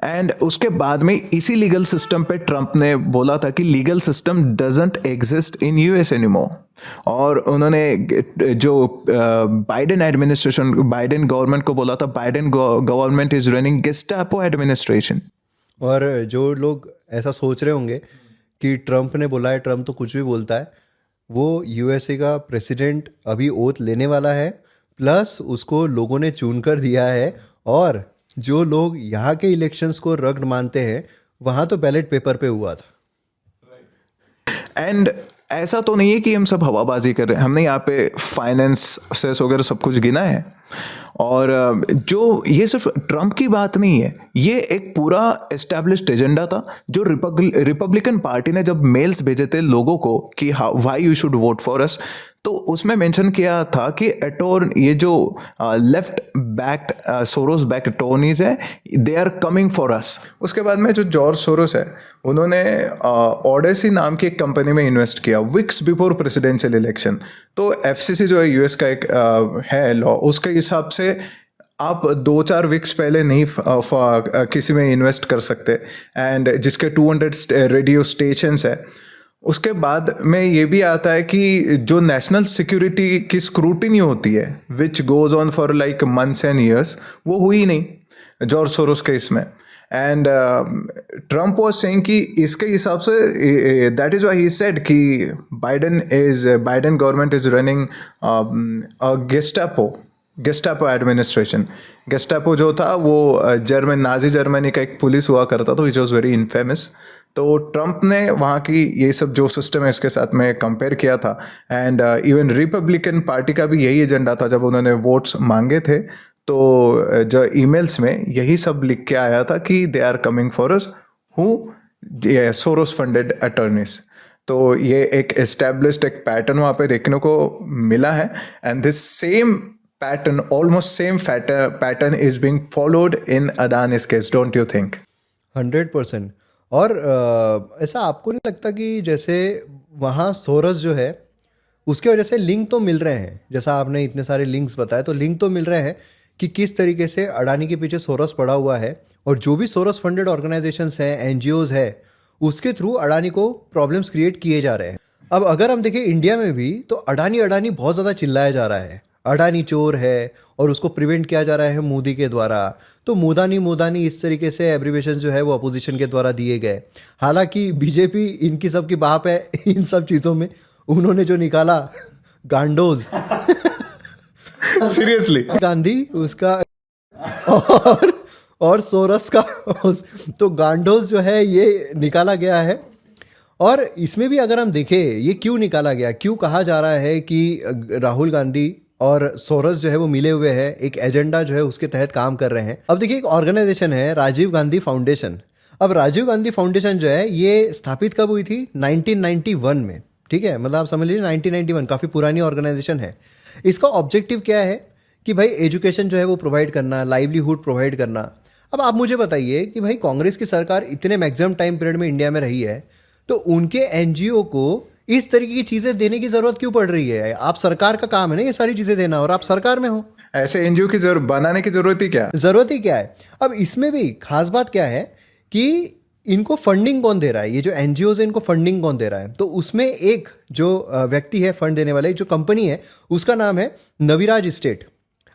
एंड उसके बाद में इसी लीगल सिस्टम पे ट्रम्प ने बोला था कि legal system doesn't exist in US anymore. और उन्होंने Joe Biden administration, Biden government को बोला था, Biden government is running Gestapo administration. और जो लोग ऐसा सोच रहे होंगे कि ट्रम्प ने बोला है, ट्रम्प तो कुछ भी बोलता है, वो USA का प्रेसिडेंट अभी ओथ लेने वाला है, प्लस उसको लोगों ने चुन कर दिया है. और जो लोग यहाँ के इलेक्शंस को रग्ड मानते हैं, वहाँ तो बैलेट पेपर पे हुआ था. एंड ऐसा तो नहीं है कि हम सब हवाबाजी कर रहे हैं. हमने यहाँ पे फाइनेंस वगैरह सब कुछ गिना है. और जो ये सिर्फ ट्रम्प की बात नहीं है, ये एक पूरा एस्टैब्लिश्ड एजेंडा था. जो रिपब्लिकन पार्टी ने जब मेल्स भेजे थे लोगों को कि why you should vote for us, तो उसमें मेंशन किया था कि ये जो left backed Soros backed attorneys है, they are coming for us. उसके बाद में जो जॉर्ज सोरोस है, उन्होंने ऑडेसी नाम की एक कंपनी में इन्वेस्ट किया वीक्स बिफोर प्रेसिडेंशियल इलेक्शन. तो FCC जो है US का एक है लॉ, उसके हिसाब से आप 2-4 वीक्स पहले नहीं किसी में इन्वेस्ट कर सकते. एंड जिसके 200 रेडियो स्टेशंस है. उसके बाद में ये भी आता है कि जो नेशनल सिक्योरिटी की स्क्रूटिनी होती है, which goes on for like months and years, वो हुई नहीं जॉर्ज सोरोस के इसमें. एंड ट्रम्प वाज सेइंग कि इसके हिसाब से that is why he said कि Biden government is running Gestapo administration. Gestapo जो था वो नाजी जर्मनी का एक पुलिस हुआ करता था, विच वॉज वेरी इनफेमस. तो ट्रम्प ने वहाँ की ये सब जो सिस्टम है इसके साथ में कंपेयर किया था. एंड इवन रिपब्लिकन पार्टी का भी यही एजेंडा था. जब उन्होंने वोट्स मांगे थे, तो जो ईमेल्स में यही सब लिख के आया था कि they are coming for us who Soros funded attorneys. तो ये एक एस्टैब्लिश्ड एक पैटर्न वहाँ पे देखने को मिला है. And this same pattern, almost same pattern is being followed in Adani's case, don't you think? 100%. और ऐसा आपको नहीं लगता कि जैसे वहाँ सोरस जो है, उसके वजह से लिंक तो मिल रहे हैं, जैसा आपने इतने सारे लिंक्स बताए, तो लिंक तो मिल रहे हैं कि किस तरीके से अडानी के पीछे सोरस पड़ा हुआ है, और जो भी सोरस फंडेड ऑर्गेनाइजेशंस हैं, एनजीओज है, उसके थ्रू अडानी को प्रॉब्लम्स क्रिएट किए जा रहे हैं। अब अगर हम देखें इंडिया में भी, तो अडानी अडानी बहुत ज़्यादा चिल्लाया जा रहा है, अडानी चोर है, और उसको प्रिवेंट किया जा रहा है मोदी के द्वारा। तो मोदानी मोदानी इस तरीके से एब्रिवेशन जो है वो अपोजिशन के द्वारा दिए गए। हालांकि बीजेपी इनकी सबकी बाप है इन सब चीज़ों में। उन्होंने जो निकाला गांडोज सीरियसली गांधी उसका, और सोरस का तो गांडोज जो है ये निकाला गया है। और इसमें भी अगर हम देखें ये क्यों निकाला गया, क्यों कहा जा रहा है कि राहुल गांधी और सोरस जो है वो मिले हुए हैं, एक एजेंडा जो है उसके तहत काम कर रहे हैं। अब देखिए, एक ऑर्गेनाइजेशन है राजीव गांधी फाउंडेशन। अब राजीव गांधी फाउंडेशन जो है ये स्थापित कब हुई थी? 1991 में, ठीक है, मतलब आप समझ लीजिए 1991, काफ़ी पुरानी ऑर्गेनाइजेशन है। इसका ऑब्जेक्टिव क्या है कि भाई एजुकेशन जो है वो प्रोवाइड करना, लाइवलीहुड प्रोवाइड करना। अब आप मुझे बताइए कि भाई कांग्रेस की सरकार इतने मैक्सिमम टाइम पीरियड में इंडिया में रही है, तो उनके एनजीओ को इस तरीके की चीज़ें देने की ज़रूरत क्यों पड़ रही है? आप सरकार का काम है ना ये सारी चीज़ें देना, और आप सरकार में हो, ऐसे एनजीओ की जरूरत बनाने की जरूरत ही क्या? ज़रूरत ही क्या है? अब इसमें भी खास बात क्या है कि इनको फंडिंग कौन दे रहा है? ये जो एनजीओज है इनको फंडिंग कौन दे रहा है? तो उसमें एक जो व्यक्ति है फंड देने वाला, एक जो कंपनी है उसका नाम है नविराज स्टेट।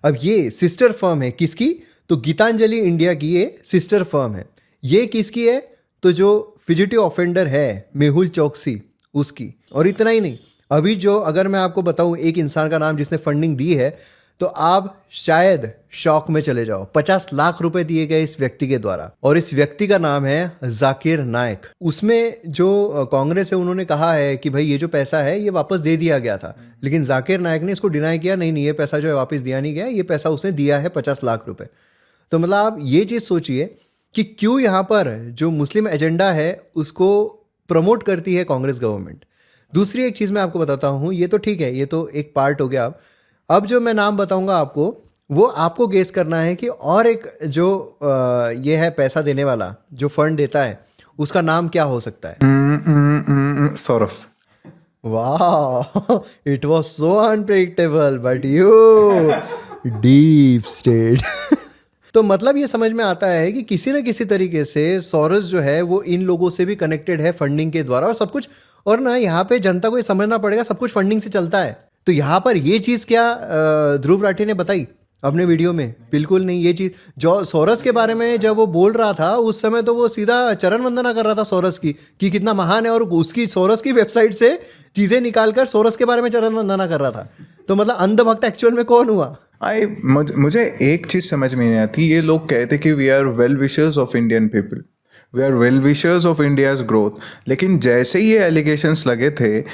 अब ये सिस्टर फर्म है किसकी? तो गीतांजलि इंडिया की ये सिस्टर फर्म है। ये किसकी है? तो जो फिजिटिव ऑफेंडर है मेहुल चौकसी, उसकी। और इतना ही नहीं, अभी जो अगर मैं आपको बताऊं एक इंसान का नाम जिसने फंडिंग दी है, तो आप शायद शॉक में चले जाओ। 50 लाख रुपए दिए गए इस व्यक्ति के द्वारा, और इस व्यक्ति का नाम है जाकिर नायक। उसमें जो कांग्रेस है उन्होंने कहा है कि भाई ये जो पैसा है ये वापस दे दिया गया था, लेकिन जाकिर नायक ने इसको डिनाई किया, नहीं नहीं ये पैसा जो है वापस दिया नहीं गया, ये पैसा उसने दिया है 50 लाख रुपए। तो मतलब आप ये चीज़ सोचिए कि क्यों यहाँ पर जो मुस्लिम एजेंडा है उसको प्रमोट करती है कांग्रेस गवर्नमेंट। दूसरी एक चीज़ मैं आपको बताता हूँ, ये तो ठीक है, ये तो एक पार्ट हो गया। अब जो मैं नाम बताऊंगा आपको, वो आपको गेस करना है कि और एक जो ये है पैसा देने वाला जो फंड देता है, उसका नाम क्या हो सकता है? सोरोस। वाह, it was so unpredictable, but you deep state. तो मतलब ये समझ में आता है कि किसी न किसी तरीके से सोरस जो है वो इन लोगों से भी कनेक्टेड है फंडिंग के द्वारा, और सब कुछ। और ना यहाँ पे जनता को ये समझना पड़ेगा सब कुछ फंडिंग से चलता है। तो यहाँ पर ये चीज़ क्या ध्रुव राठी ने बताई अपने वीडियो में? बिल्कुल नहीं। ये चीज़ जो सोरस के बारे में जब वो बोल रहा था उस समय तो वो सीधा चरण वंदना कर रहा था सोरस की, कि कितना महान है, और उसकी सोरस की वेबसाइट से चीज़ें निकालकर सोरस के बारे में चरण वंदना कर रहा था। तो मतलब अंधभक्त एक्चुअल में कौन हुआ? मुझे एक चीज़ समझ में नहीं आती। ये लोग कहते कि we are well wishers of Indian people, we are well wishers of India's growth, लेकिन जैसे ही ये एलिगेशंस लगे थे,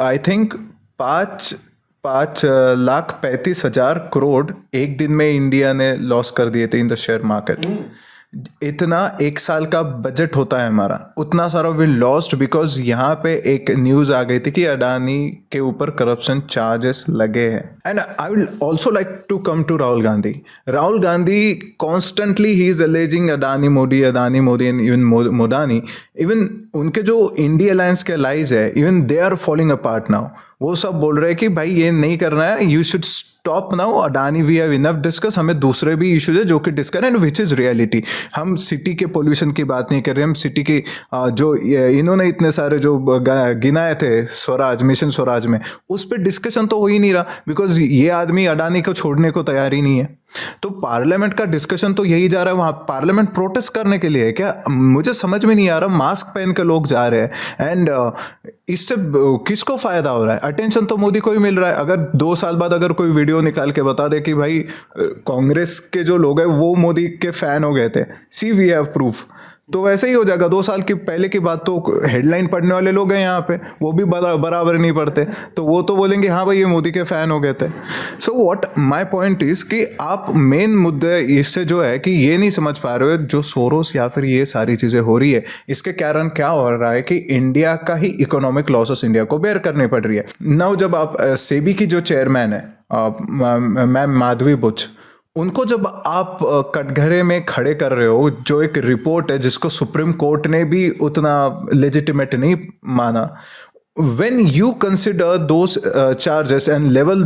आई थिंक 5,35,000 करोड़ एक दिन में इंडिया ने लॉस कर दिए थे इन द शेयर मार्केट। इतना एक साल का बजट होता है हमारा, उतना सारा वी लॉस्ट बिकॉज यहाँ पे एक न्यूज़ आ गई थी कि अडानी के ऊपर करप्शन चार्जेस लगे हैं। And I will also like to come to Rahul Gandhi. Rahul Gandhi constantly he is alleging Adani Modi and even Modani. Even उनके जो इंडिया अलायंस के अलाइज है, even they are falling apart now. वो सब बोल रहे हैं कि भाई ये नहीं करना है, you should stop now Adani, we have enough discuss, हमें दूसरे भी इश्यूज है जो कि discuss and which is reality. हम सिटी के पोल्यूशन की बात नहीं कर रहे, हम सिटी की जो इन्होंने इतने सारे जो गिनाए थे स्वराज मिशन स्वराज में, उस पर डिस्कशन तो हो ही नहीं रहा बिकॉज ये आदमी अडानी को छोड़ने को तैयार ही नहीं है। तो पार्लियामेंट का डिस्कशन तो यही जा रहा है, वहाँ पार्लियामेंट प्रोटेस्ट करने के लिए है क्या? मुझे समझ में नहीं आ रहा। मास्क पहन के लोग जा रहे हैं एंड इससे किसको फायदा हो रहा है? अटेंशन तो मोदी को ही मिल रहा है। अगर 2 साल बाद अगर कोई वीडियो निकाल के बता दे कि भाई कांग्रेस के जो लोग हैं वो मोदी के फैन हो गए थे, सी वी हैव प्रूफ, तो वैसे ही हो जाएगा। 2 साल की पहले की बात तो हेडलाइन पढ़ने वाले लोग हैं यहाँ पे, वो भी बराबर नहीं पढ़ते, तो वो तो बोलेंगे हाँ भाई ये मोदी के फ़ैन हो गए थे। So what my point is कि आप मेन मुद्दे इससे जो है कि ये नहीं समझ पा रहे हो जो सोरोस या फिर ये सारी चीज़ें हो रही है, इसके कारण क्या हो रहा है कि इंडिया का ही इकोनॉमिक लॉसेस इंडिया को बेयर करनी पड़ रही है। नाउ जब आप सेबी की जो चेयरमैन है मैम माधवी बुच, उनको जब आप कटघरे में खड़े कर रहे हो, जो एक रिपोर्ट है जिसको सुप्रीम कोर्ट ने भी उतना लेजिटिमेट नहीं माना, when you consider those charges and level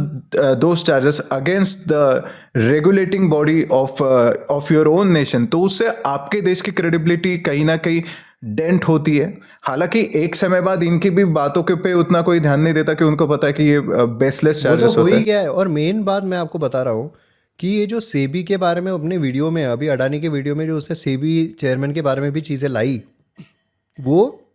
those charges against the regulating body of your own nation, तो उससे आपके देश की क्रेडिबिलिटी कहीं ना कहीं डेंट होती है. हालांकि एक समय बाद इनकी भी बातों के पे उतना कोई ध्यान नहीं देता कि उनको पता है कि ये बेसलेस वो चार्जेस तो हो होते ही हैं. गया है। और मेन बात मैं आपको बता रहा हूँ कि ये जो सेबी के बारे में अपने वीडियो में, अभी अडानी के वीडियो में जो उसने सेबी चेयरमैन के बारे में भी चीज़ें लाई, वो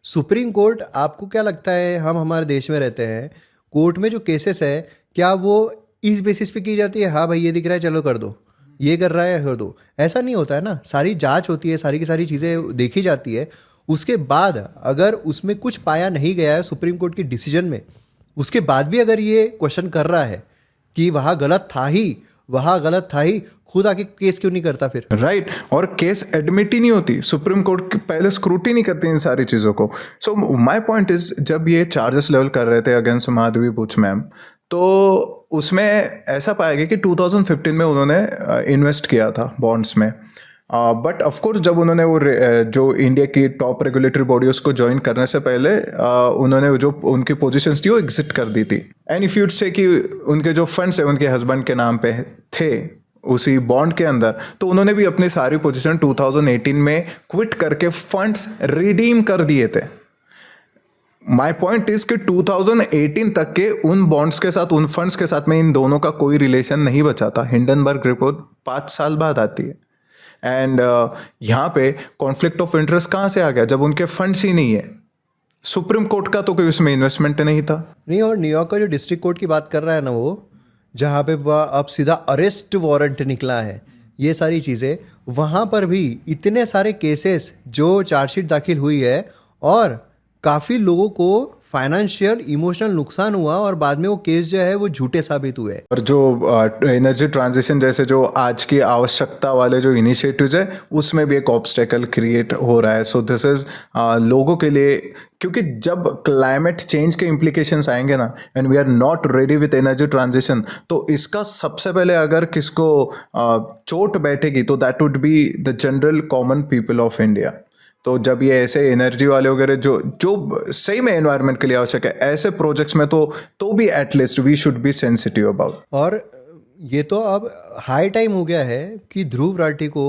सुप्रीम कोर्ट, आपको क्या लगता है, हम हमारे देश में रहते हैं, कोर्ट में जो केसेस है क्या वो इस बेसिस पे की जाती है, हाँ भाई ये दिख रहा है चलो कर दो, ये कर रहा है कर दो? ऐसा नहीं होता है ना। सारी जांच होती है, सारी की सारी चीज़ें देखी जाती है, उसके बाद अगर उसमें कुछ पाया नहीं गया है सुप्रीम कोर्ट के डिसीजन में, उसके बाद भी अगर ये क्वेश्चन कर रहा है कि वहाँ गलत था ही, वहाँ गलत था ही, खुद आके केस क्यों नहीं करता फिर? राइट. और केस एडमिट ही नहीं होती, सुप्रीम कोर्ट पहले स्क्रूटी करती इन सारी चीज़ों को. सो माय पॉइंट इज, जब ये चार्जेस लेवल कर रहे थे अगेंस्ट माधवी बुच मैम, तो उसमें ऐसा पाया गया कि 2015 में उन्होंने इन्वेस्ट किया था बॉन्ड्स में. बट ऑफ कोर्स जब उन्होंने वो जो इंडिया की टॉप रेगुलेटरी बॉडी उसको ज्वाइन करने से पहले उन्होंने जो उनकी पोजीशंस थी वो एग्जिट कर दी थी. एंड इफ यूड से कि उनके जो फंड्स है उनके हस्बैंड के नाम पे थे उसी बॉन्ड के अंदर, तो उन्होंने भी अपनी सारी पोजीशन 2018 में क्विट करके फंड्स रिडीम कर दिए थे. माय पॉइंट इज कि 2018 तक के उन बॉन्ड्स के साथ, उन फंड्स के साथ में इन दोनों का कोई रिलेशन नहीं बचा था. हिंडनबर्ग रिपोर्ट 5 साल बाद आती है. एंड यहाँ पे कॉन्फ्लिक्ट ऑफ इंटरेस्ट कहाँ से आ गया जब उनके फंड्स ही नहीं है? सुप्रीम कोर्ट का तो कोई उसमें इन्वेस्टमेंट नहीं था. नहीं, और न्यूयॉर्क का जो डिस्ट्रिक्ट कोर्ट की बात कर रहा है ना, वो जहाँ पे अब सीधा अरेस्ट वारंट निकला है, ये सारी चीज़ें, वहाँ पर भी इतने सारे केसेस जो चार्जशीट दाखिल हुई है और काफ़ी लोगों को फाइनेंशियल इमोशनल नुकसान हुआ और बाद में वो केस जो है वो झूठे साबित हुए. और जो एनर्जी ट्रांजिशन जैसे जो आज की आवश्यकता वाले जो इनिशिएटिव्स है उसमें भी एक ऑब्स्टेकल क्रिएट हो रहा है. सो दिस इज लोगों के लिए, क्योंकि जब क्लाइमेट चेंज के इम्प्लीकेशंस आएंगे ना, and we are not ready with energy transition, तो इसका सबसे पहले अगर किसको चोट बैठेगी तो that would be the general common people of India. तो जब ये ऐसे एनर्जी वाले वगैरह जो सही में एनवायरनमेंट के लिए आवश्यक है, ऐसे प्रोजेक्ट्स में तो भी at least we should be sensitive about. और ये तो अब हाई टाइम हो गया है कि ध्रुव राठी को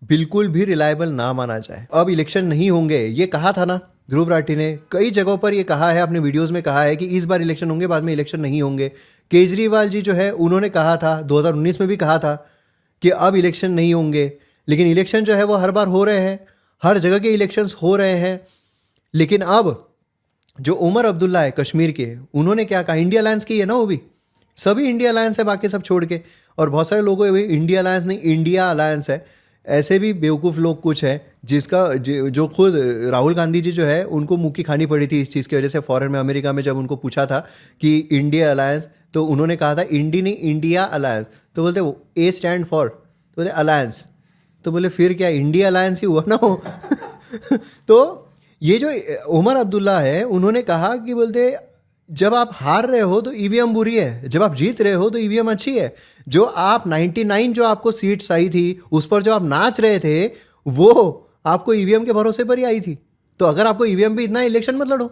बिल्कुल भी रिलायबल ना माना जाए. अब इलेक्शन नहीं होंगे, ये कहा था ना ध्रुव राठी ने, कई जगहों पर ये कहा है, अपने वीडियोस में कहा है कि इस बार इलेक्शन होंगे, बाद में इलेक्शन नहीं होंगे. केजरीवाल जी जो है उन्होंने कहा था, 2019 में भी कहा था कि अब इलेक्शन नहीं होंगे, लेकिन इलेक्शन जो है वो हर बार हो रहे हैं, हर जगह के इलेक्शंस हो रहे हैं. लेकिन अब जो उमर अब्दुल्ला है कश्मीर के, उन्होंने क्या कहा, इंडिया अलायंस की है ना, वो भी सभी इंडिया अलायंस है बाकी सब छोड़ के. और बहुत सारे लोगों को इंडिया अलायंस नहीं, इंडिया अलायंस है. ऐसे भी बेवकूफ़ लोग कुछ हैं जिसका जो खुद राहुल गांधी जी जो है उनको मुँह की खानी पड़ी थी इस चीज़ की वजह से. फॉरेन में, अमेरिका में जब उनको पूछा था कि इंडिया अलायंस, तो उन्होंने कहा था इंडी नहीं इंडिया अलायंस. तो बोलते वो ए स्टैंड फॉर, तो बोले अलायंस, तो बोले फिर क्या इंडिया अलायंस ही हुआ ना वो. तो ये जो उमर अब्दुल्ला है, उन्होंने कहा कि बोलते जब आप हार रहे हो तो ईवीएम बुरी है, जब आप जीत रहे हो तो ईवीएम अच्छी है. जो आप 99 जो आपको सीट्स आई थी, उस पर जो आप नाच रहे थे, वो आपको ईवीएम के भरोसे पर ही आई थी. तो अगर आपको ईवीएम भी इतना, इलेक्शन मत लड़ो.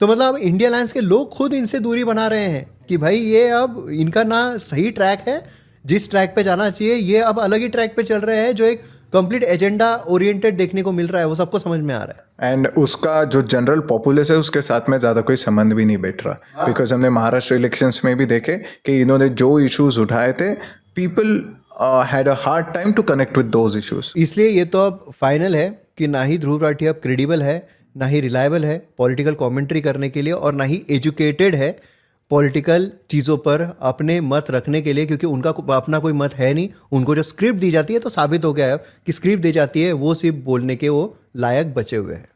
तो मतलब इंडिया अलायंस के लोग खुद इनसे दूरी बना रहे हैं कि भाई ये अब इनका ना सही ट्रैक है, जिस ट्रैक पे जाना चाहिए ये अब अलग ही ट्रैक पे चल रहे हैं, जो एक कंप्लीट एजेंडा ओरिएंटेड देखने को मिल रहा है, वो सबको समझ में आ रहा है. एंड उसका जो जनरल पॉपुलेस है उसके साथ में ज़्यादा कोई संबंध भी नहीं बैठ रहा. बिकॉज हमने महाराष्ट्र इलेक्शंस में भी देखे कि इन्होंने जो इश्यूज उठाए थे, people had a hard time to connect with those issues. इसलिए ये तो अब फाइनल है कि ना ही ध्रुव राठी अब क्रेडिबल है, ना ही रिलायबल है पॉलिटिकल कमेंट्री करने के लिए, और ना ही एजुकेटेड है पॉलिटिकल चीज़ों पर अपने मत रखने के लिए, क्योंकि उनका अपना कोई मत है नहीं. उनको जो स्क्रिप्ट दी जाती है, तो साबित हो गया है कि स्क्रिप्ट दी जाती है, वो सिर्फ बोलने के वो लायक बचे हुए हैं.